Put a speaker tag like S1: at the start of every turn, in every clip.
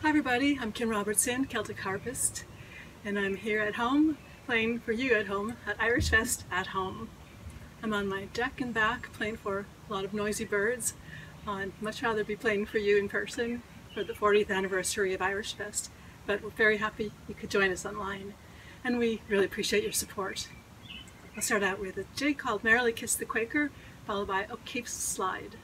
S1: Hi everybody, I'm Kim Robertson, Celtic harpist, and I'm here at home playing for you at home at Irish Fest at home. I'm on my deck and back playing for a lot of noisy birds. I'd much rather be playing for you in person for the 40th anniversary of Irish Fest, but we're very happy you could join us online, and we really appreciate your support. I'll start out with a jig called Merrily Kiss the Quaker, followed by O'Keefe's Slide.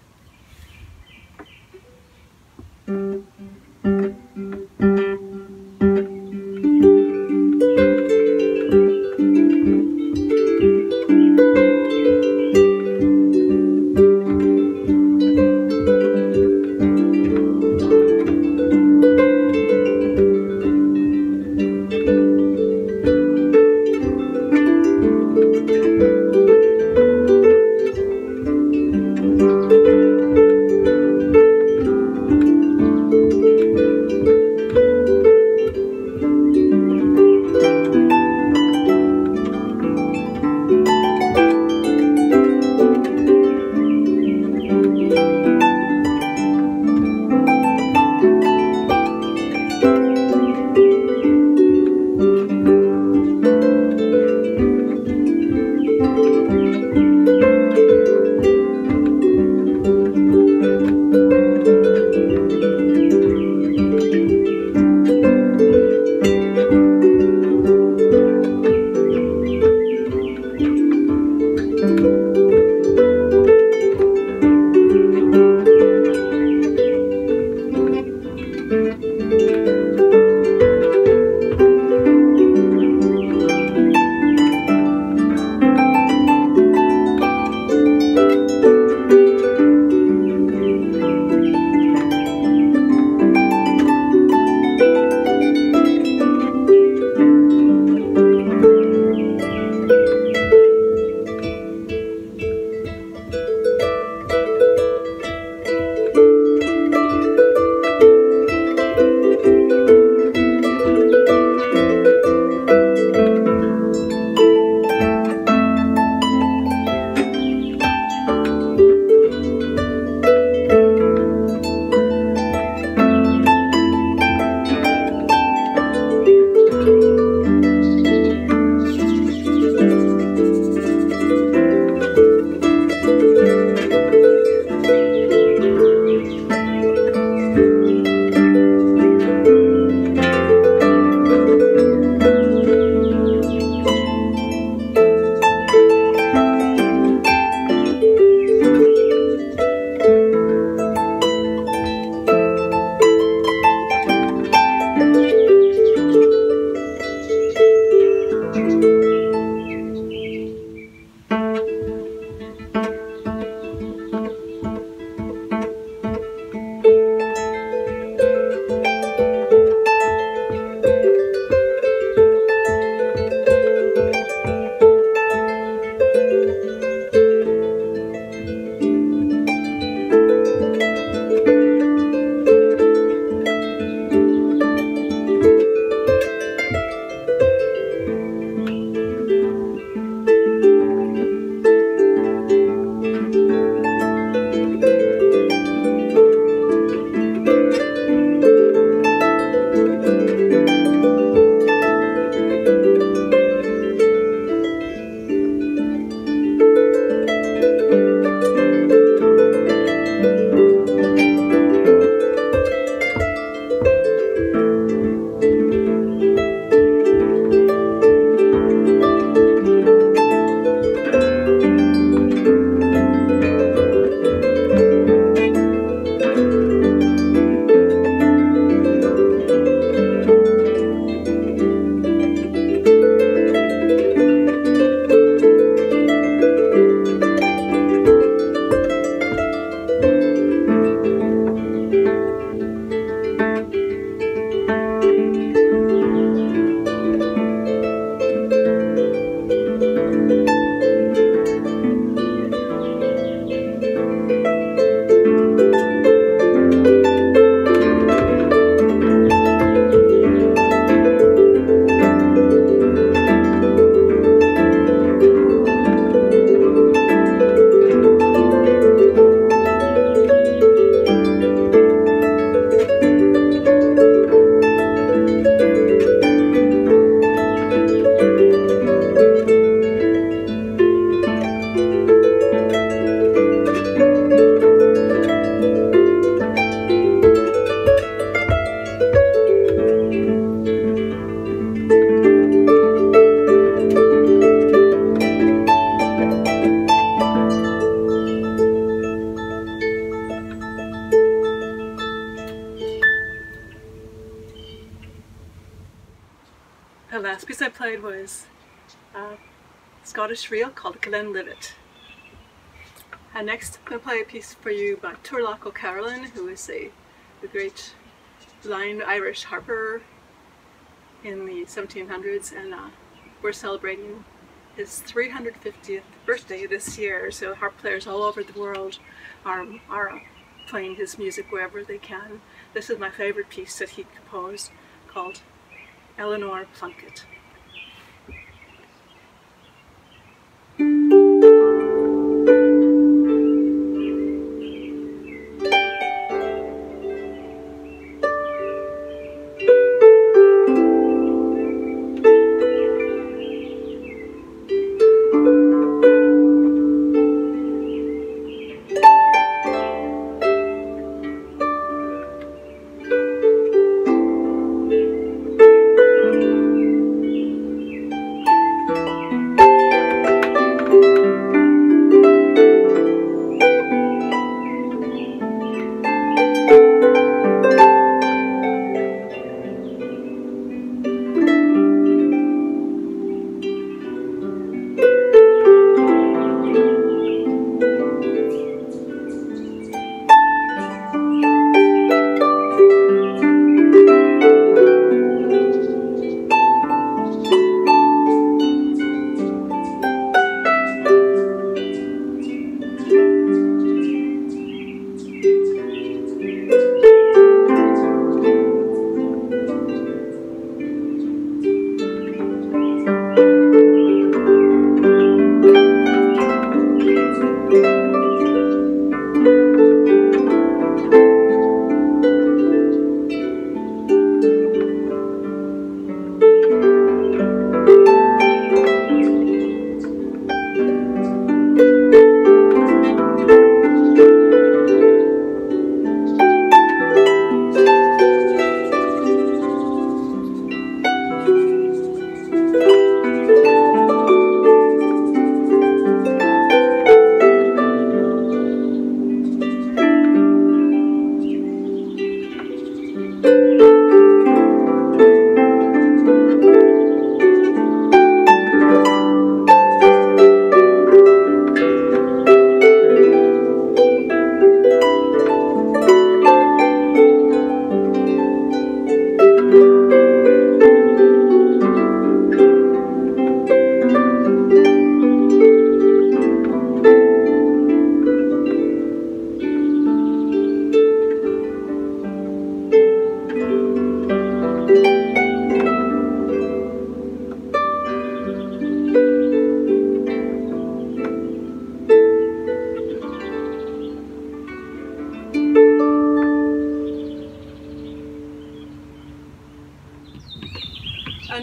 S1: The last piece I played was a Scottish reel called Glenlivet. And next I'm going to play a piece for you by Turlough O'Carolan, who is a great blind Irish harper in the 1700s, and we're celebrating his 350th birthday this year, so harp players all over the world are playing his music wherever they can. This is my favorite piece that he composed called Eleanor Plunkett.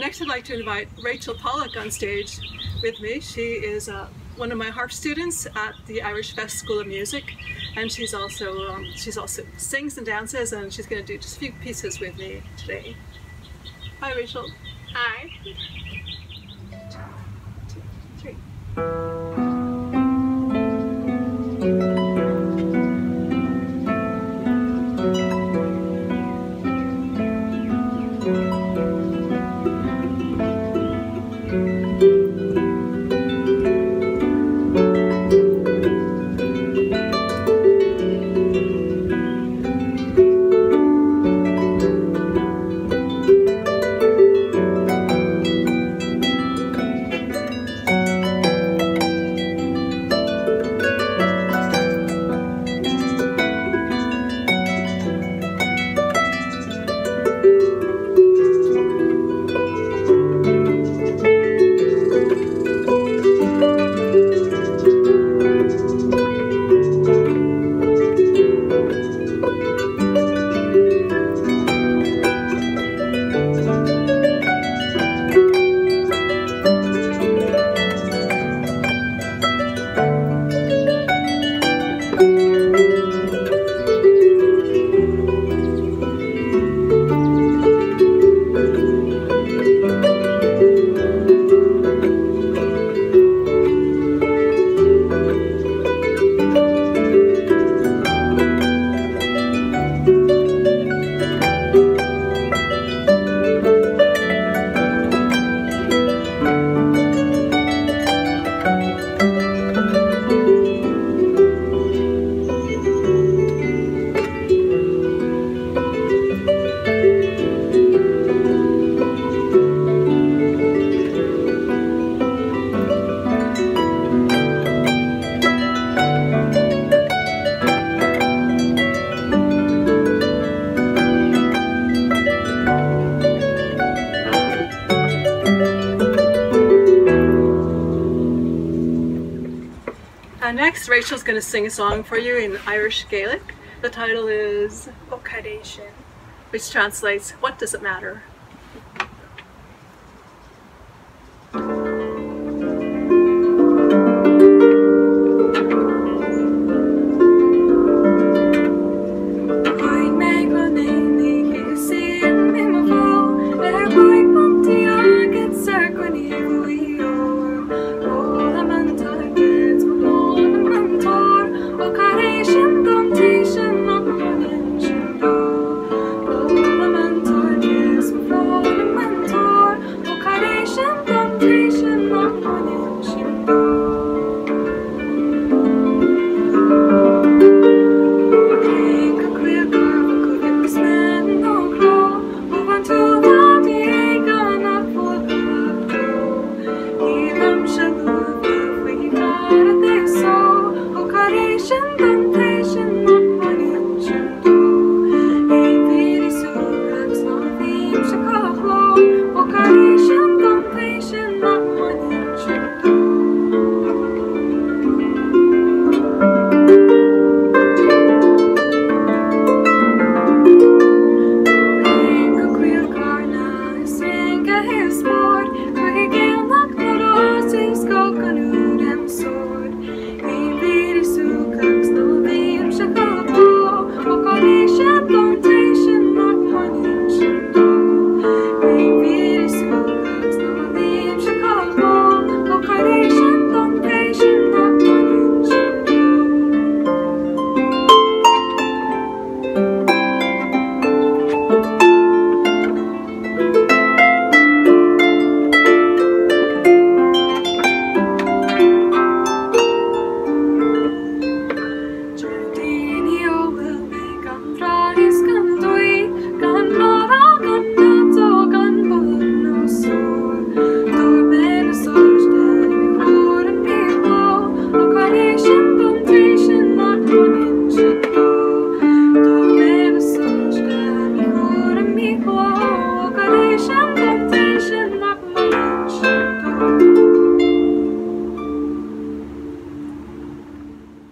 S1: Next I'd like to invite Rachel Pollock on stage with me. She is one of my harp students at the Irish Fest School of Music, and she's also sings and dances, and she's going to do just a few pieces with me today. Hi Rachel.
S2: Hi.
S1: 1, 2, 3. Rachel's going to sing a song for you in Irish Gaelic. The title is
S2: Vocation,
S1: which translates, "What does it matter?"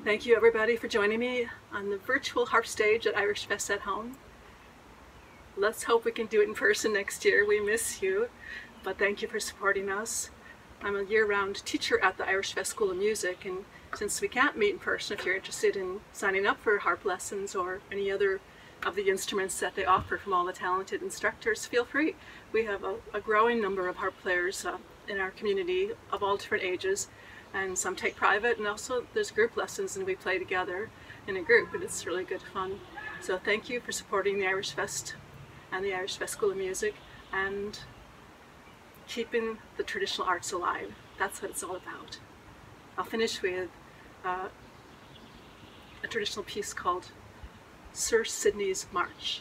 S1: Thank you everybody for joining me on the virtual harp stage at Irish Fest at Home. Let's hope we can do it in person next year. We miss you, but thank you for supporting us. I'm a year-round teacher at the Irish Fest School of Music, and since we can't meet in person, if you're interested in signing up for harp lessons or any other of the instruments that they offer from all the talented instructors, feel free. We have a growing number of harp players in our community of all different ages, and some take private, and also there's group lessons and we play together in a group, and it's really good fun. So thank you for supporting the Irish Fest and the Irish Fest School of Music and keeping the traditional arts alive. That's what it's all about. I'll finish with a traditional piece called Sir Sidney's March.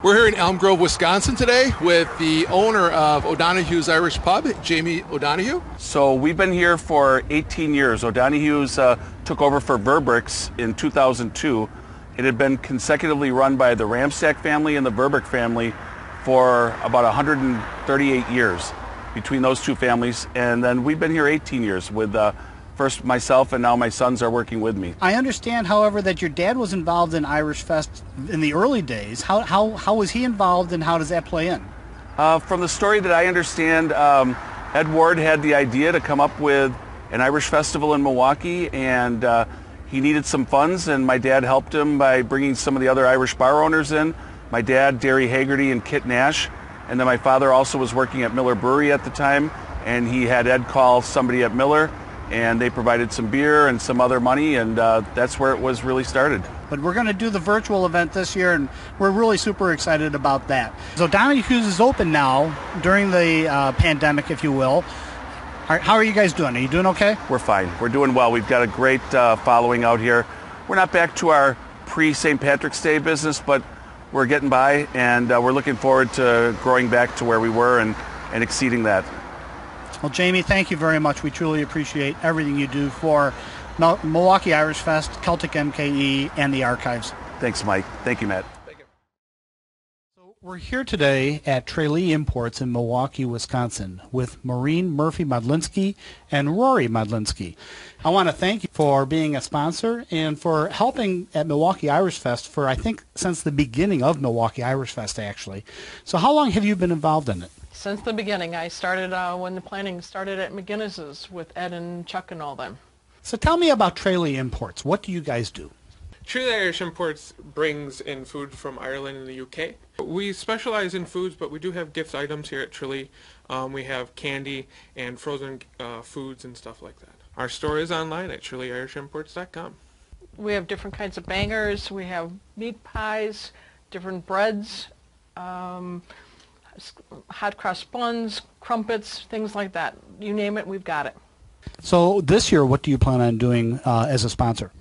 S2: We're here in Elm Grove, Wisconsin today with the owner of O'Donoghue's Irish Pub, Jamie O'Donoghue.
S3: So we've been here for 18 years. O'Donoghue's took over for Verbrick's in 2002. It had been consecutively run by the Ramstack family and the Verbrick family for about 138 years between those two families. And then we've been here 18 years with first myself, and now my sons are working with me.
S4: I understand, however, that your dad was involved in Irish Fest in the early days. How was he involved, and how does that play in?
S3: From the story that I understand, Ed Ward had the idea to come up with an Irish festival in Milwaukee, and he needed some funds, and my dad helped him by bringing some of the other Irish bar owners in. My dad, Derry Haggerty, and Kit Nash, and then my father also was working at Miller Brewery at the time, and he had Ed call somebody at Miller, and they provided some beer and some other money, and that's where it was really started.
S4: But we're going to do the virtual event this year, and we're really super excited about that. So Donoghue's is open now during the pandemic, if you will. How are you guys doing? Are you doing okay?
S3: We're fine. We're doing well. We've got a great following out here. We're not back to our pre-St. Patrick's Day business, but we're getting by, and we're looking forward to growing back to where we were and exceeding that.
S4: Well, Jamie, thank you very much. We truly appreciate everything you do for Milwaukee Irish Fest, Celtic MKE, and the archives.
S3: Thanks, Mike. Thank you, Matt.
S4: So we're here today at Tralee Imports in Milwaukee, Wisconsin, with Maureen Murphy-Modlinski and Rory Modlinski. I want to thank you for being a sponsor and for helping at Milwaukee Irish Fest for, I think, since the beginning of Milwaukee Irish Fest, actually. So how long have you been involved in it?
S5: Since the beginning. I started when the planning started at McGinnis's with Ed and Chuck and all them.
S4: So tell me about Tralee Imports. What do you guys do?
S6: Tralee Irish Imports brings in food from Ireland and the UK. We specialize in foods, but we do have gift items here at Tralee. We have candy and frozen foods and stuff like that. Our store is online at TraleeIrishImports.com.
S5: We have different kinds of bangers. We have meat pies, different breads, hot cross buns, crumpets, things like that. You name it, we've got it.
S4: So this year, what do you plan on doing as a sponsor?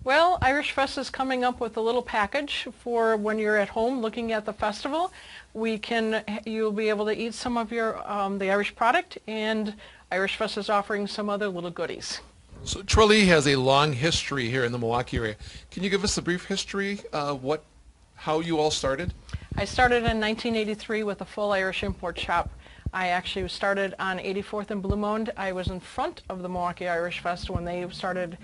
S5: Well, Irish Fest is coming up with a little package for when you're at home looking at the festival. You'll be able to eat some of your the Irish product, and Irish Fest is offering some other little goodies.
S2: So Tralee has a long history here in the Milwaukee area. Can you give us a brief history of how you all started?
S5: I started in 1983 with a full Irish import shop. I actually started on 84th and Blue Mound. I was in front of the Milwaukee Irish Fest when they started,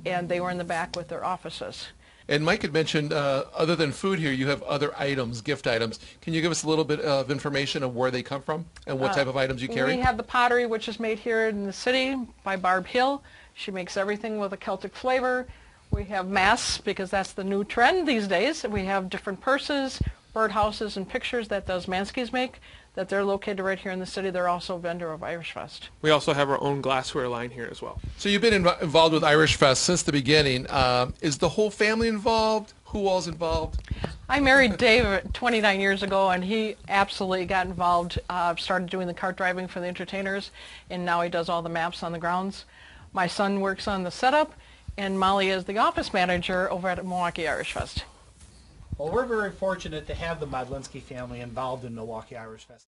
S5: and they were in the back with their offices.
S2: And Mike had mentioned, other than food here, you have other items, gift items. Can you give us a little bit of information of where they come from and what type of items you carry?
S5: We have the pottery, which is made here in the city by Barb Hill. She makes everything with a Celtic flavor. We have masks, because that's the new trend these days. We have different purses, birdhouses, and pictures that those Manskys make, that they're located right here in the city. They're also a vendor of Irish Fest.
S6: We also have our own glassware line here as well.
S2: So you've been involved with Irish Fest since the beginning. Is the whole family involved? Who all's involved?
S5: I married Dave 29 years ago, and he absolutely got involved, started doing the cart driving for the entertainers, and now he does all the maps on the grounds. My son works on the setup, and Molly is the office manager over at Milwaukee Irish Fest.
S4: Well, we're very fortunate to have the Modlinski family involved in Milwaukee Irish Fest.